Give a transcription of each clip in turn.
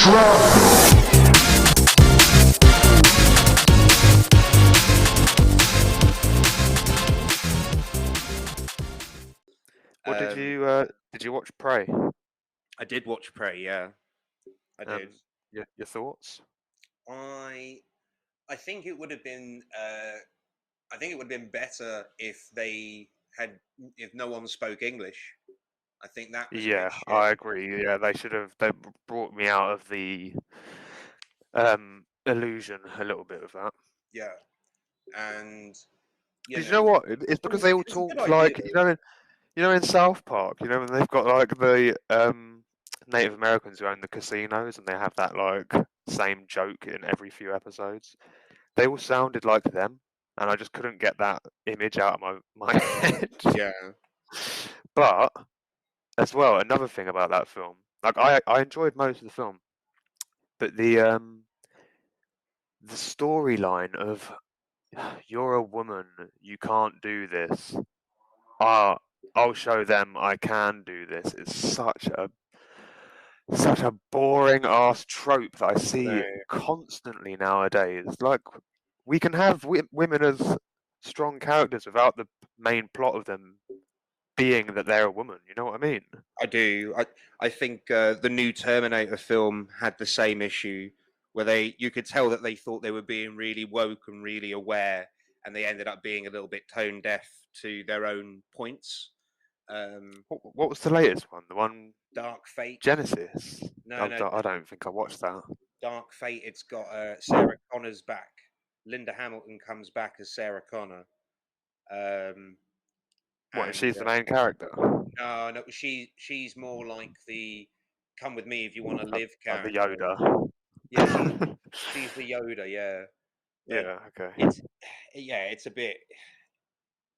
What did you watch Prey? I did watch Prey, yeah. I did. Your thoughts? I think it would have been better if if no one spoke English. I think that was a bit shit. I agree. Yeah, they brought me out of the illusion a little bit of that. Yeah, and Because you know what? It's because they all talk like in South Park. You know, when they've got like the Native Americans who own the casinos, and they have that like same joke in every few episodes. They all sounded like them, and I just couldn't get that image out of my head. Yeah. But as well, another thing about that film, like I enjoyed most of the film, but the storyline of you're a woman, you can't do this. I'll show them I can do this. It's such a boring ass trope that I see constantly nowadays. Like, we can have women as strong characters without the main plot of them being that they're a woman. You know what I mean? I do. I think the new Terminator film had the same issue, where you could tell that they thought they were being really woke and really aware, and they ended up being a little bit tone deaf to their own points. What was the latest one? The one Dark Fate. Genesis. No, I don't think I watched that. Dark Fate. It's got Sarah Connor's back. Linda Hamilton comes back as Sarah Connor. She's the main character? No, she's more like the "come with me if you want to live" character. The Yoda. Yeah, she's the Yoda. Yeah. But yeah. Okay.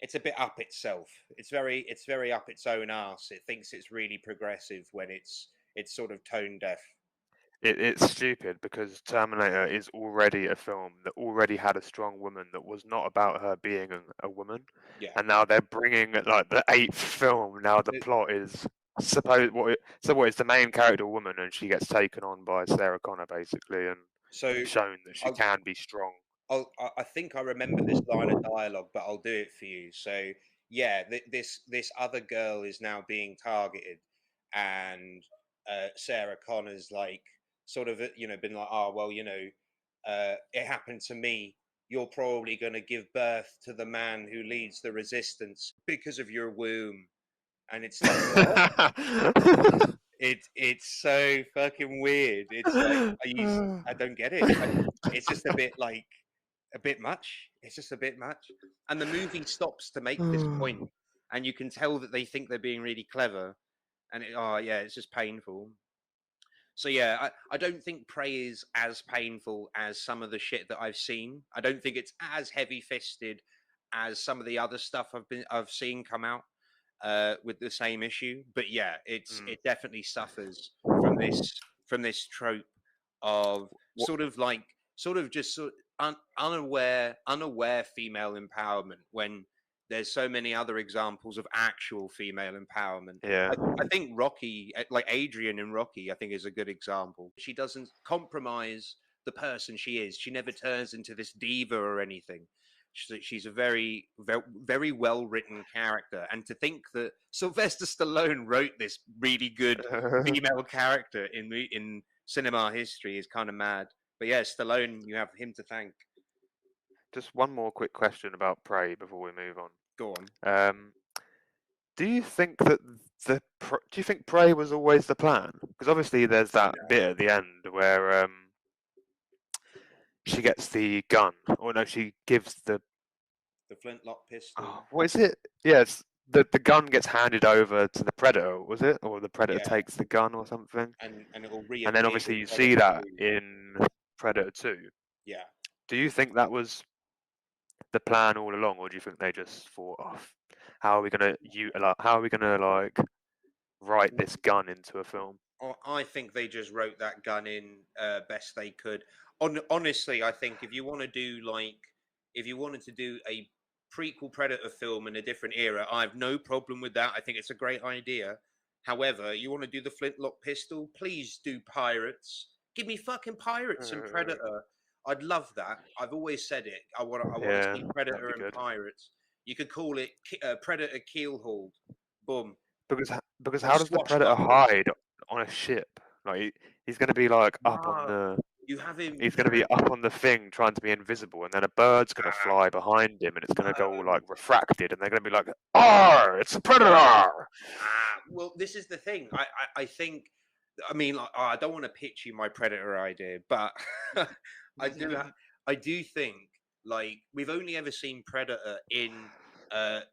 It's a bit up itself. It's very up its own arse. It thinks it's really progressive when it's sort of tone deaf. It's stupid because Terminator is already a film that already had a strong woman that was not about her being a woman. Yeah. And now they're bringing like the 8th film. Now the plot is it's the main character, a woman, and she gets taken on by Sarah Connor basically, and shown that she can be strong. I think I remember this line of dialogue, but I'll do it for you. So yeah, this other girl is now being targeted, and Sarah Connor's like sort of been like, oh well, it happened to me. You're probably going to give birth to the man who leads the resistance because of your womb, and it's like what? It's so fucking weird. It's like I don't get it. It's just a bit much. It's just a bit much. And the movie stops to make this point, and you can tell that they think they're being really clever, and it's just painful. So yeah, I don't think Prey is as painful as some of the shit that I've seen. I don't think it's as heavy-fisted as some of the other stuff I've seen come out with the same issue. But yeah, it definitely suffers from this trope of unaware female empowerment when there's so many other examples of actual female empowerment. Yeah, I think Rocky, like Adrian in Rocky, I think is a good example. She doesn't compromise the person she is. She never turns into this diva or anything. She's a very, very, very well-written character. And to think that Sylvester Stallone wrote this really good female character in cinema history is kind of mad. But yeah, Stallone, you have him to thank. Just one more quick question about Prey before we move on. Go on. Do you think that do you think Prey was always the plan? Because obviously there's that bit at the end where she gets the gun, or no, she gives the flintlock pistol. Oh, what is it? Yes, the gun gets handed over to the Predator, was it? Or the Predator takes the gun or something? And it will reappear. And then obviously you see that in Predator 2. Yeah. Do you think that was the plan all along, or do you think they just thought, how are we gonna like write this gun into a film? I think they just wrote that gun in best they could. Honestly, I think if you wanted to do a prequel Predator film in a different era, I have no problem with that. I think it's a great idea. However, you want to do the flintlock pistol, please do pirates Give me fucking pirates and Predator. I'd love that. I've always said it. I want to Yeah, see that'd Predator be and good. pirates. You could call it Predator Keelhauled. Boom. Because Or how does the Predator Swashbucklers. hide on a ship? Like he's going to be like up on Nah, the. you have him. He's going to be up on the thing trying to be invisible, and then a bird's going to fly behind him, and it's going to go all like refracted, and they're going to be like, "Ah, it's a Predator!" Well, this is the thing. I think. I mean, like, I don't want to pitch you my Predator idea, but I do think like we've only ever seen Predator in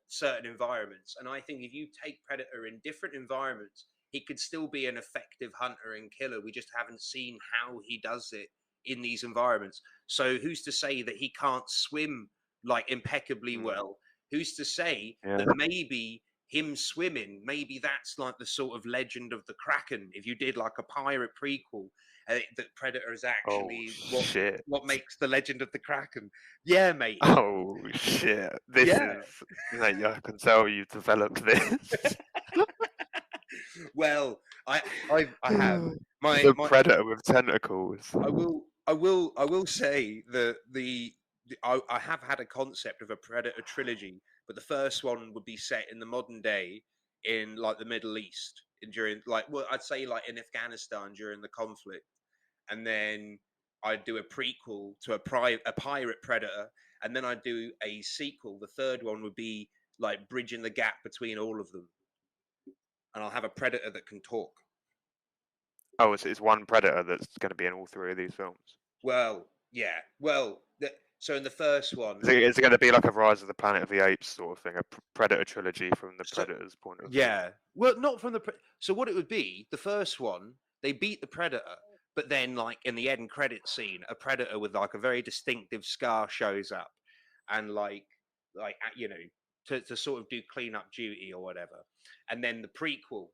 certain environments, and I think if you take Predator in different environments, he could still be an effective hunter and killer. We just haven't seen how he does it in these environments. So who's to say that he can't swim like impeccably well? Who's to say Yeah. that maybe him swimming, maybe that's like the sort of legend of the Kraken. If you did like a pirate prequel, that Predator is actually shit. what makes the legend of the Kraken. Yeah, mate. Oh shit! This is. Like, I can tell you've developed this. Well, I have The Predator with tentacles. I will say that I have had a concept of a Predator trilogy, but the first one would be set in the modern day in like the Middle East during like, well, I'd say like in Afghanistan during the conflict, and then I'd do a prequel to a pirate Predator, and then I'd do a sequel. The third one would be like bridging the gap between all of them, and I'll have a Predator that can talk. Oh, it's one Predator that's going to be in all three of these films. Well, yeah. Well, so in the first one, is it going to be like a Rise of the Planet of the Apes sort of thing, a Predator trilogy from the Predator's point of view? Yeah. Well, not from the. So what it would be, the first one, they beat the Predator, but then like in the end credit scene, a Predator with like a very distinctive scar shows up, and like you know, to sort of do cleanup duty or whatever. And then the prequel,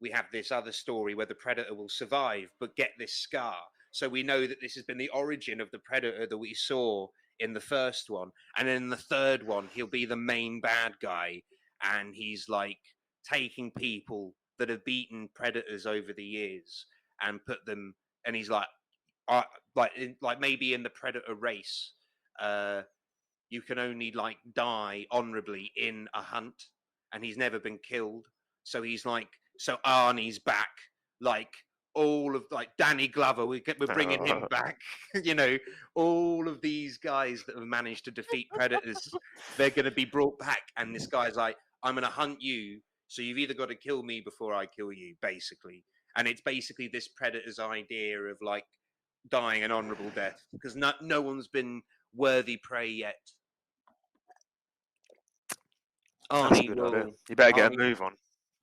we have this other story where the Predator will survive but get this scar. So we know that this has been the origin of the Predator that we saw in the first one. And then in the third one, he'll be the main bad guy. And he's like taking people that have beaten Predators over the years and put them, and he's like maybe in the Predator race, you can only like die honorably in a hunt, and he's never been killed. So he's like, so Arnie's back, like all of like Danny Glover, we're bringing him back. You know, all of these guys that have managed to defeat Predators, they're going to be brought back. And this guy's like, I'm going to hunt you, so you've either got to kill me before I kill you, basically. And it's basically this Predator's idea of like dying an honorable death, because no one's been worthy prey yet. That's a good idea. You better get a move on.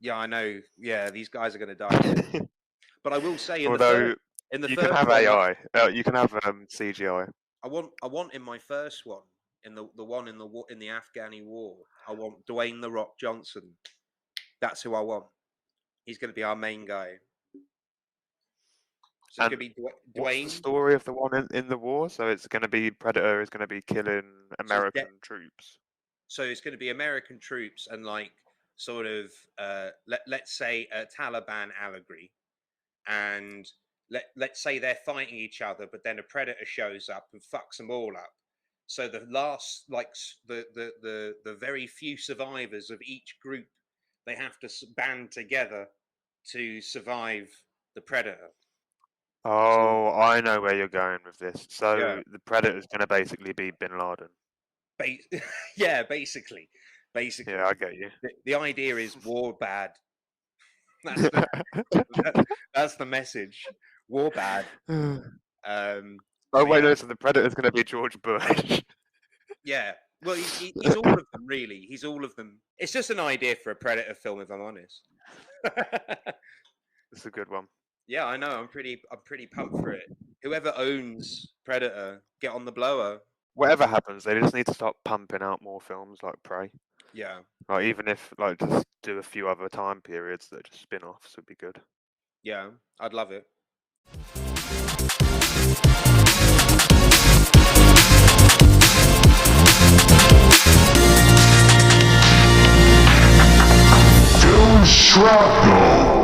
Yeah, I know. Yeah, these guys are going to die. But I will say, you can have AI. You can have CGI. I want in my first one, in the one in the Afghani war, I want Dwayne "The Rock" Johnson. That's who I want. He's going to be our main guy. So it's going to be Dwayne. What's the story of the one in the war? So it's going to be Predator is going to be killing American troops. So it's going to be American troops and like sort of let's say a Taliban allegory, and let's say they're fighting each other, but then a Predator shows up and fucks them all up. So the last, like the very few survivors of each group, they have to band together to survive the Predator. Oh, I know where you're going with this. So the Predator's going to basically be Bin Laden. Yeah, basically. Yeah, I get you. The idea is war bad. That's the message. War bad. Wait, no, so the Predator's going to be George Bush. Yeah. Well, he's all of them, really. He's all of them. It's just an idea for a Predator film, if I'm honest. It's a good one. Yeah, I know. I'm pretty pumped for it. Whoever owns Predator, get on the blower. Whatever happens, they just need to start pumping out more films like Prey. Yeah. Like even if like just do a few other time periods that are just spin-offs would be good. Yeah, I'd love it. Shrapnel.